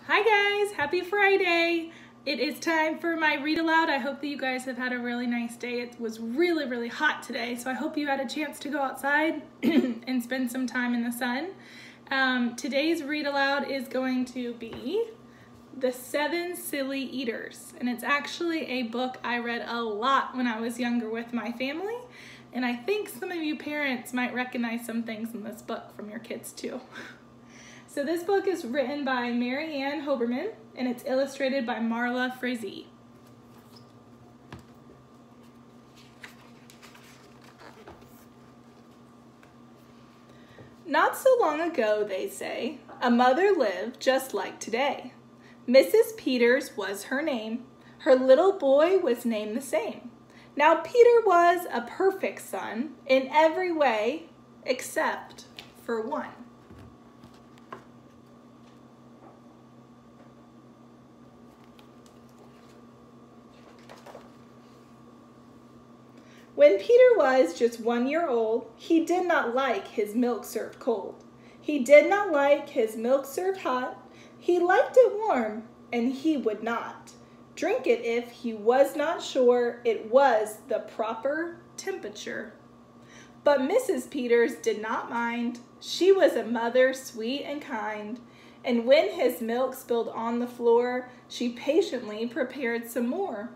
Hi guys, happy Friday. It is time for my read aloud. I hope that you guys have had a really nice day. It was really hot today, so I hope you had a chance to go outside and spend some time in the sun. Today's read aloud is going to be The 7 Silly Eaters, and it's actually a book I read a lot when I was younger with my family, and I think some of you parents might recognize some things in this book from your kids too. So this book is written by Mary Ann Hoberman, and it's illustrated by Marla Frazee. Not so long ago, they say, a mother lived just like today. Mrs. Peters was her name. Her little boy was named the same. Now Peter was a perfect son in every way except for one. When Peter was just 1 year old, he did not like his milk served cold. He did not like his milk served hot. He liked it warm, and he would not drink it if he was not sure it was the proper temperature. But Mrs. Peters did not mind. She was a mother sweet and kind, and when his milk spilled on the floor, she patiently prepared some more.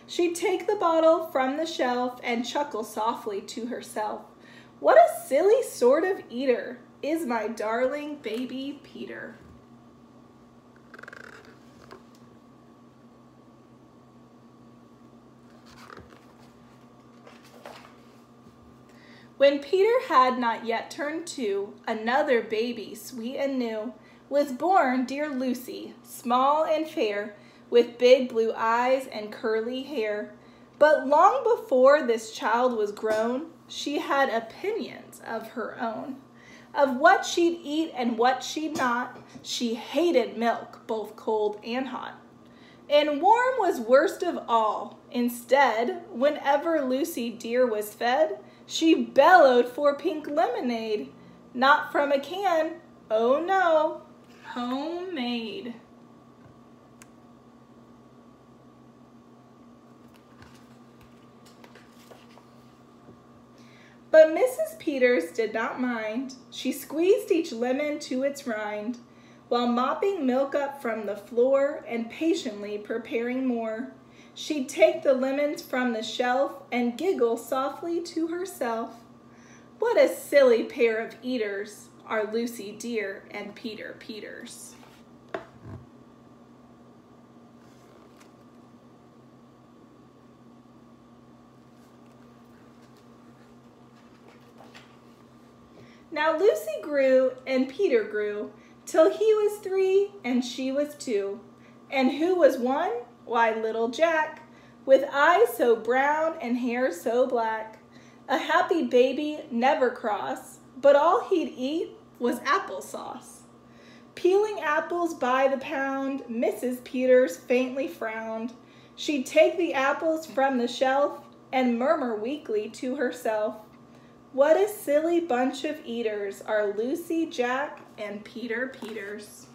She'd take the bottle from the shelf and chuckle softly to herself. What a silly sort of eater is my darling baby Peter. When Peter had not yet turned 2, another baby, sweet and new, was born, dear Lucy, small and fair, with big blue eyes and curly hair. But long before this child was grown, she had opinions of her own, of what she'd eat and what she'd not. She hated milk, both cold and hot. And warm was worst of all. Instead, whenever Lucy dear was fed, she bellowed for pink lemonade. Not from a can, oh no, homemade. But Mrs. Peters did not mind. She squeezed each lemon to its rind, while mopping milk up from the floor and patiently preparing more. She'd take the lemons from the shelf and giggle softly to herself. What a silly pair of eaters are Lucy dear and Peter Peters. Now Lucy grew and Peter grew, till he was 3 and she was 2. And who was 1? Why, little Jack, with eyes so brown and hair so black. A happy baby, never cross, but all he'd eat was applesauce. Peeling apples by the pound, Mrs. Peters faintly frowned. She'd take the apples from the shelf and murmur weakly to herself, what a silly bunch of eaters are Lucy, Jack, and Peter Peters.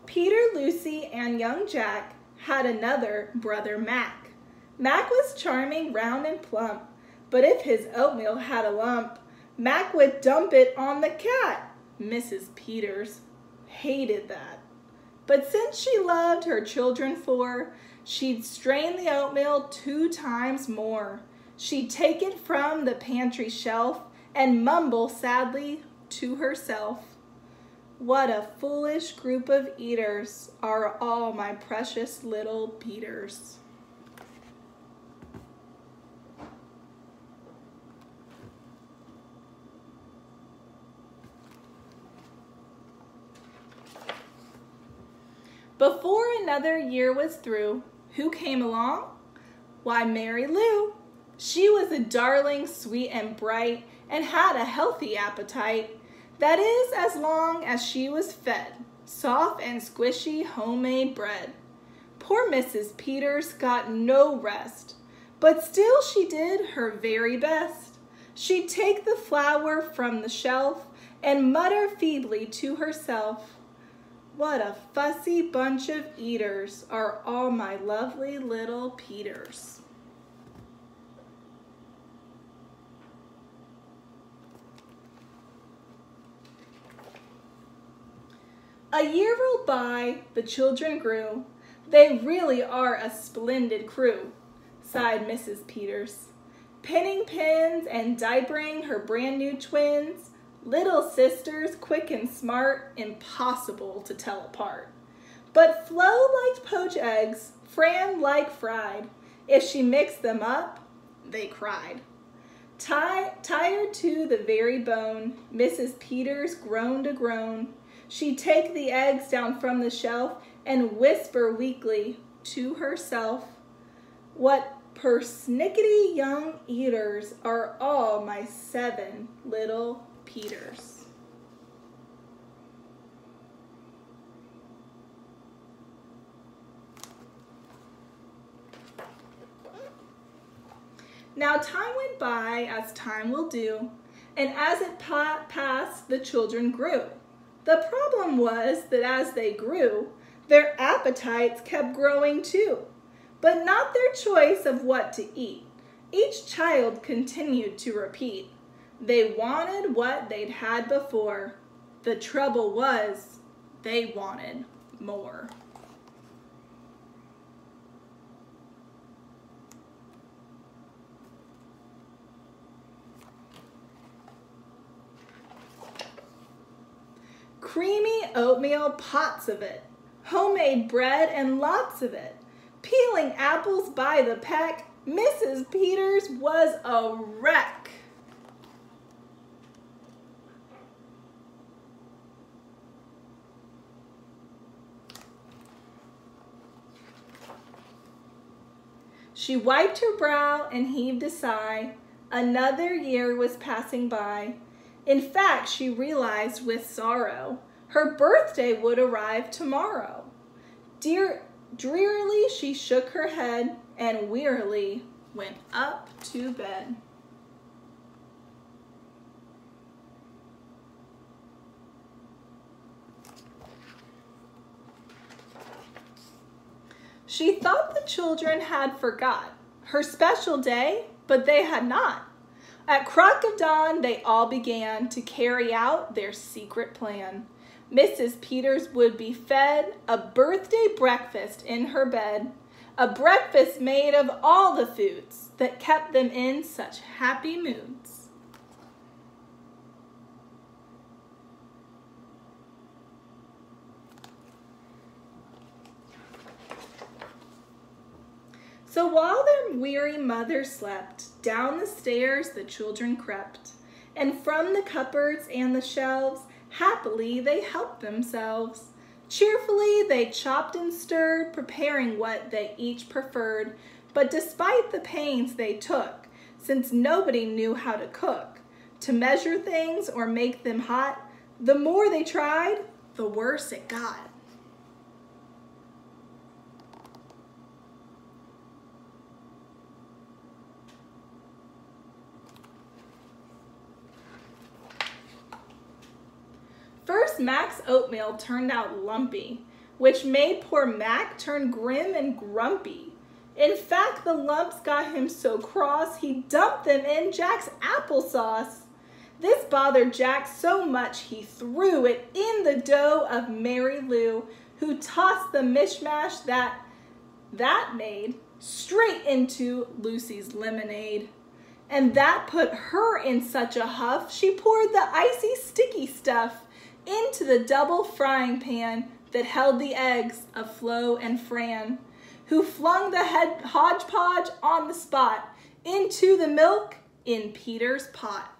Peter, Lucy, and young Jack had another brother, Mac. Mac was charming, round, and plump, but if his oatmeal had a lump, Mac would dump it on the cat. Mrs. Peters hated that. But since she loved her children 4, she'd strain the oatmeal 2 times more. She'd take it from the pantry shelf and mumble sadly to herself, what a foolish group of eaters are all my precious little Peters. Before another year was through, who came along? Why, Mary Lou. She was a darling, sweet and bright, and had a healthy appetite. That is, as long as she was fed soft and squishy homemade bread. Poor Mrs. Peters got no rest, But still she did her very best. She'd take the flour from the shelf and mutter feebly to herself, "What a fussy bunch of eaters are all my lovely little Peters." A year rolled by, the children grew. "They really are a splendid crew," sighed Mrs. Peters, pinning pins and diapering her brand new twins. Little sisters, quick and smart, impossible to tell apart. But Flo liked poached eggs, Fran liked fried. If she mixed them up, they cried. Tired to the very bone, Mrs. Peters groaned a groan. She'd take the eggs down from the shelf and whisper weakly to herself, "What persnickety young eaters are all my 7 little Peters." Now time went by, as time will do, and as it passed, the children grew. The problem was that as they grew, their appetites kept growing too, but not their choice of what to eat. Each child continued to repeat. They wanted what they'd had before. The trouble was, they wanted more. Creamy oatmeal, pots of it. Homemade bread and lots of it. Peeling apples by the peck. Mrs. Peters was a wreck. She wiped her brow and heaved a sigh. Another year was passing by. In fact, she realized with sorrow, her birthday would arrive tomorrow. Drearily she shook her head and wearily went up to bed. She thought the children had forgot her special day, but they had not. At crack of dawn, they all began to carry out their secret plan. Mrs. Peters would be fed a birthday breakfast in her bed, a breakfast made of all the foods that kept them in such happy moods. So while their weary mother slept, down the stairs the children crept, and from the cupboards and the shelves, happily they helped themselves. Cheerfully they chopped and stirred, preparing what they each preferred. But despite the pains they took, since nobody knew how to cook, to measure things or make them hot, the more they tried, the worse it got. First, Mac's oatmeal turned out lumpy, which made poor Mac turn grim and grumpy. In fact, the lumps got him so cross, he dumped them in Jack's applesauce. This bothered Jack so much he threw it in the dough of Mary Lou, who tossed the mishmash that made straight into Lucy's lemonade. And that put her in such a huff, she poured the icy sticky stuff into the double frying pan that held the eggs of Flo and Fran, who flung the hodgepodge on the spot into the milk in Peter's pot.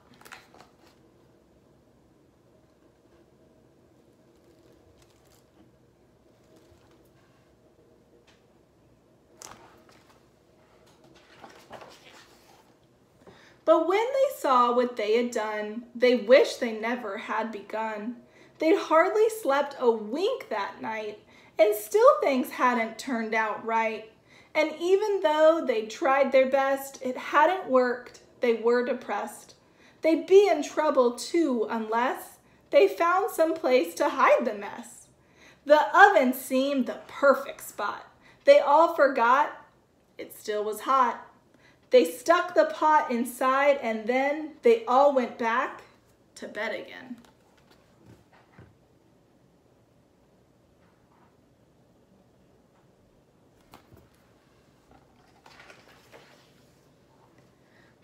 But when they saw what they had done, they wished they never had begun. They'd hardly slept a wink that night, and still things hadn't turned out right. And even though they tried their best, it hadn't worked. They were depressed. They'd be in trouble too unless they found some place to hide the mess. The oven seemed the perfect spot. They all forgot it still was hot. They stuck the pot inside and then they all went back to bed again.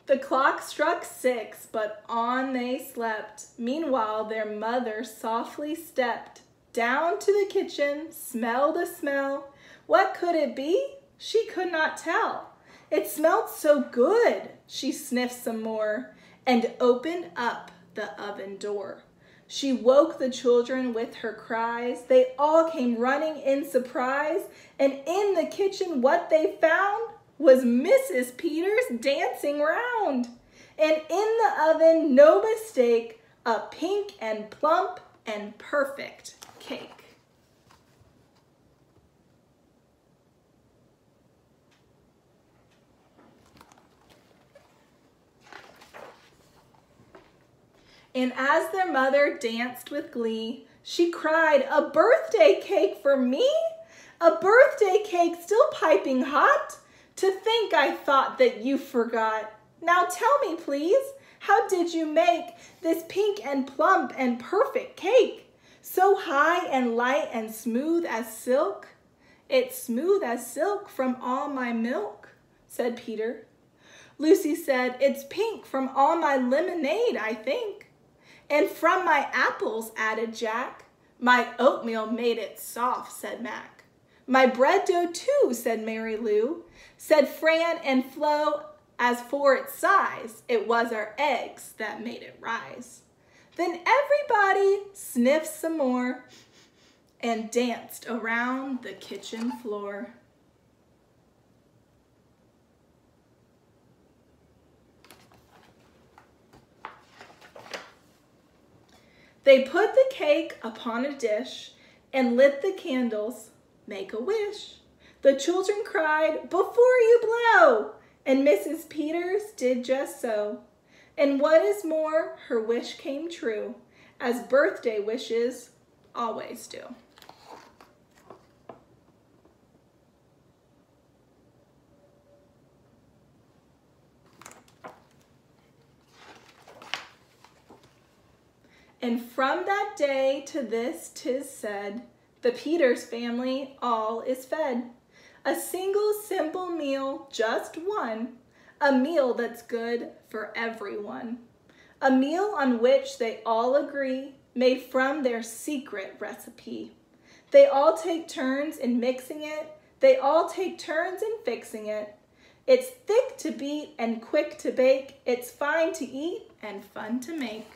The clock struck 6, but on they slept. Meanwhile, their mother softly stepped down to the kitchen, smelled a smell. What could it be? She could not tell. It smelled so good. She sniffed some more and opened up the oven door. She woke the children with her cries. They all came running in surprise, and in the kitchen what they found was Mrs. Peters dancing round. And in the oven, no mistake, a pink and plump and perfect cake. And as their mother danced with glee, she cried, "A birthday cake for me? A birthday cake still piping hot? To think I thought that you forgot. Now tell me, please, how did you make this pink and plump and perfect cake? So high and light and smooth as silk?" "It's smooth as silk from all my milk," said Peter. Lucy said, "It's pink from all my lemonade, I think." "And from my apples," added Jack. "My oatmeal made it soft," said Mac. "My bread dough too," said Mary Lou. Said Fran and Flo, "As for its size, it was our eggs that made it rise." Then everybody sniffed some more and danced around the kitchen floor. They put the cake upon a dish and lit the candles, "Make a wish." The children cried, "Before you blow!" And Mrs. Peters did just so. And what is more, her wish came true, as birthday wishes always do. And from that day to this 'tis said, the Peters family all is fed. A single simple meal, just one, a meal that's good for everyone. A meal on which they all agree, made from their secret recipe. They all take turns in mixing it, they all take turns in fixing it. It's thick to beat and quick to bake, it's fine to eat and fun to make.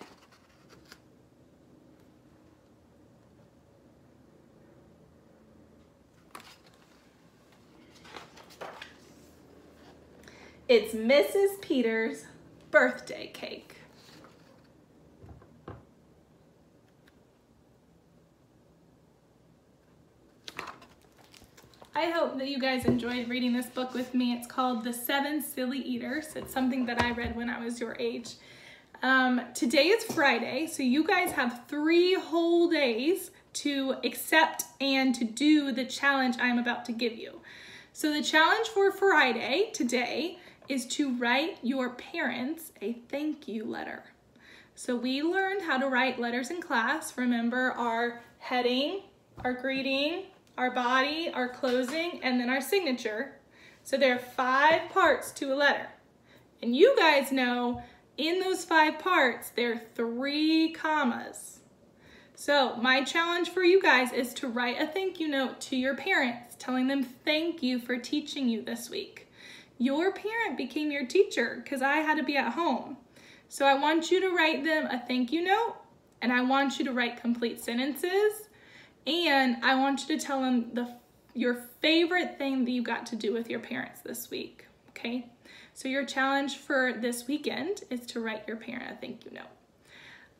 It's Mrs. Peters' birthday cake. I hope that you guys enjoyed reading this book with me. It's called The 7 Silly Eaters. It's something that I read when I was your age. Today is Friday, so you guys have 3 whole days to accept and to do the challenge I'm about to give you. So the challenge for Friday today is to write your parents a thank you letter. So we learned how to write letters in class. Remember our heading, our greeting, our body, our closing, and then our signature. So there are 5 parts to a letter. And you guys know in those 5 parts, there are 3 commas. So my challenge for you guys is to write a thank you note to your parents, telling them thank you for teaching you this week. Your parent became your teacher because I had to be at home. So I want you to write them a thank you note, and I want you to write complete sentences, and I want you to tell them your favorite thing that you got to do with your parents this week, okay? So your challenge for this weekend is to write your parent a thank you note.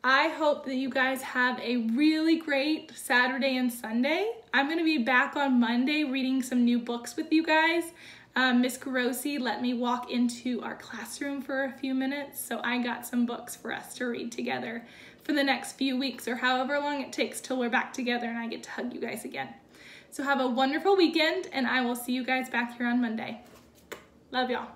I hope that you guys have a really great Saturday and Sunday. I'm gonna be back on Monday reading some new books with you guys. Miss Carosi let me walk into our classroom for a few minutes, so I got some books for us to read together for the next few weeks, or however long it takes till we're back together and I get to hug you guys again. So have a wonderful weekend, and I will see you guys back here on Monday. Love y'all.